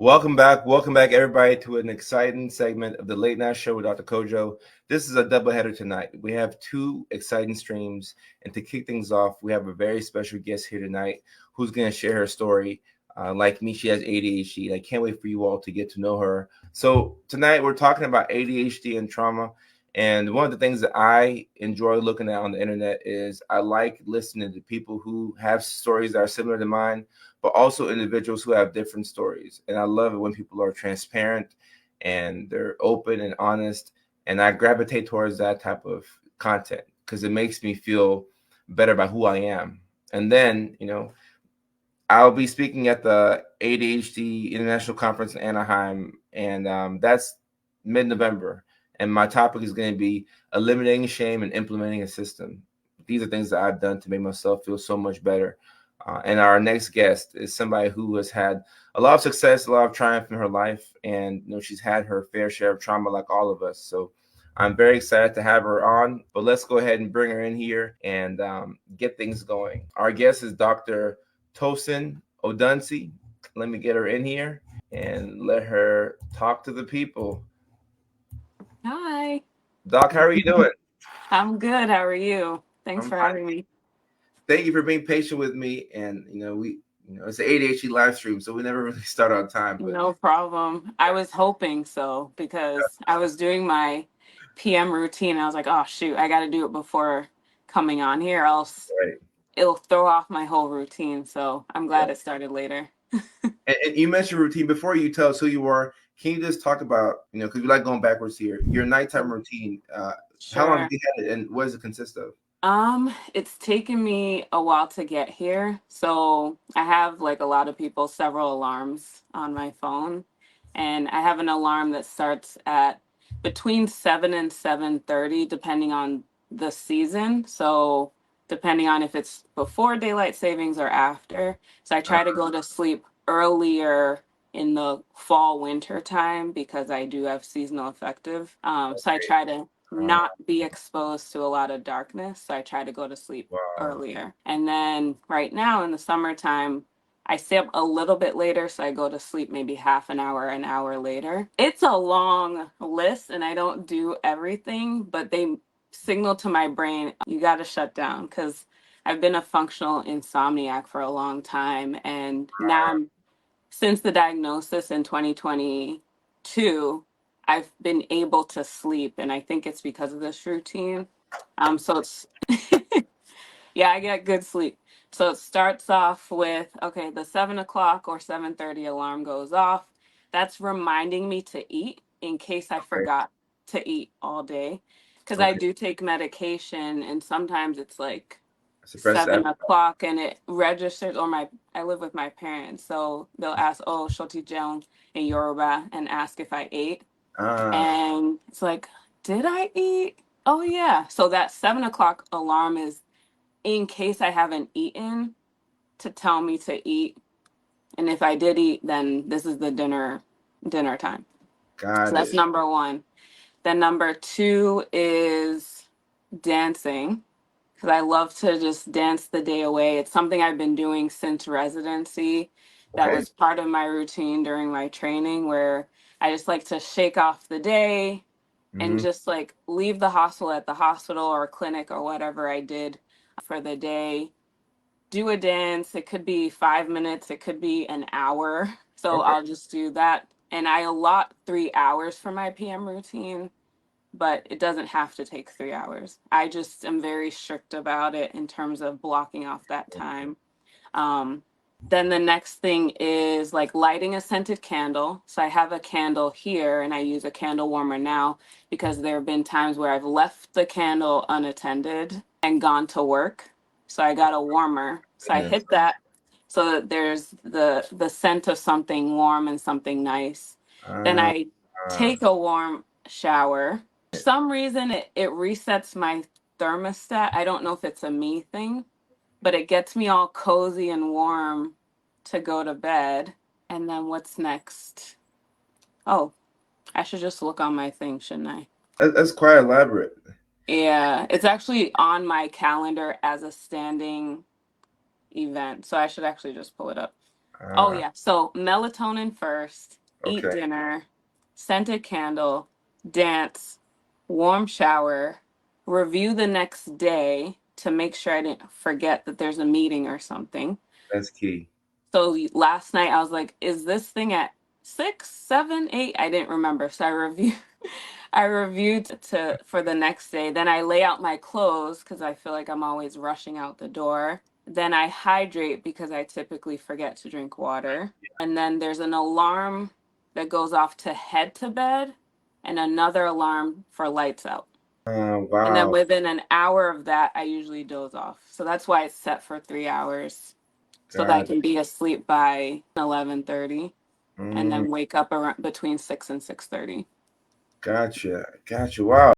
Welcome back, everybody, to an exciting segment of the Late Night Show with Dr. Kojo. This is a doubleheader tonight. We have two exciting streams, and to kick things off, we have a very special guest here tonight who's going to share her story. Like me, she has ADHD. I can't wait for you all to get to know her. So tonight, we're talking about ADHD and trauma. And one of the things that I enjoy looking at on the internet is I like listening to people who have stories that are similar to mine, but also individuals who have different stories. And I love it when people are transparent and they're open and honest. And I gravitate towards that type of content because it makes me feel better about who I am. And then, I'll be speaking at the ADHD International Conference in Anaheim, and that's mid-November. And my topic is going to be eliminating shame and implementing a system. These are things that I've done to make myself feel so much better. And our next guest is somebody who has had a lot of success, a lot of triumph in her life, and she's had her fair share of trauma, like all of us. So I'm very excited to have her on. But let's go ahead and bring her in here and get things going. Our guest is Dr. Tosin Odunsi. Let me get her in here and let her talk to the people. Hi. Doc, how are you doing? I'm good. How are you? Thanks I'm for fine. having me. Thank you for being patient with me. And it's an ADHD live stream, so we never really start on time. But No problem. I was hoping so because I was doing my PM routine. I was like, oh, shoot, I got to do it before coming on here, else right. it'll throw off my whole routine. So I'm glad Yeah. it started later. And you mentioned routine. Before you tell us who you are, can you just talk about, because we like going backwards here, your nighttime routine? How long have Sure. you had it, and what does it consist of? It's taken me a while to get here. So I have, like a lot of people, several alarms on my phone. And I have an alarm that starts at between 7 and 7:30 depending on the season. So depending on if it's before daylight savings or after. So I Uh, try to go to sleep earlier in the fall winter time because I do have seasonal affective. So I try to uh, not be exposed to a lot of darkness. So I try to go to sleep wow. earlier. And then right now in the summertime, I stay up a little bit later, so I go to sleep maybe half an hour later. It's a long list, and I don't do everything, but they signal to my brain, you got to shut down because I've been a functional insomniac for a long time. And now since the diagnosis in 2022, I've been able to sleep, and I think it's because of this routine. So it's yeah, I get good sleep. So it starts off with okay, the 7 o'clock or 7:30 alarm goes off. That's reminding me to eat in case I Okay. forgot to eat all day, because I Okay. do take medication, and sometimes it's like Suppressed 7 o'clock and it registers, or my I live with my parents, so they'll ask, oh, shoti jeon in Yoruba, and ask if I ate. And it's like, did I eat? Oh yeah. So that 7 o'clock alarm is in case I haven't eaten to tell me to eat. And if I did eat, then this is the dinner time. So Got that's it. number one. Then number two is dancing, because I love to just dance the day away. It's something I've been doing since residency. That Okay. was part of my routine during my training, where I just like to shake off the day and Hmm. just like leave the hospital at the hospital or clinic or whatever I did for the day. Do a dance. It could be 5 minutes, it could be an hour. So Okay. I'll just do that. And I allot 3 hours for my PM routine, but it doesn't have to take 3 hours. I just am very strict about it in terms of blocking off that time. Um, then the next thing is like lighting a scented candle. So I have a candle here and I use a candle warmer now because there have been times where I've left the candle unattended and gone to work. So I got a warmer. So I Goodness. hit that so that there's the scent of something warm and something nice. Then Uh, I take a warm shower. For some reason it resets my thermostat. I don't know if it's a me thing, but it gets me all cozy and warm to go to bed. And then what's next? Oh, I should just look on my thing, shouldn't I? that's quite elaborate. Yeah, it's actually on my calendar as a standing event. So I should actually just pull it up. Oh yeah. So melatonin first, eat Okay. dinner, scented candle, dance, warm shower, review the next day to make sure I didn't forget that there's a meeting or something. That's key. So last night I was like, is this thing at 6, 7, 8? I didn't remember. So I reviewed to for the next day. Then I lay out my clothes because I feel like I'm always rushing out the door. Then I hydrate because I typically forget to drink water. And then there's an alarm that goes off to head to bed and another alarm for lights out. And then Wow. within an hour of that, I usually doze off. So that's why it's set for 3 hours so that I God. can be asleep by 11:30 and Mm, then wake up around between 6 and 6:30. gotcha. Gotcha. Wow.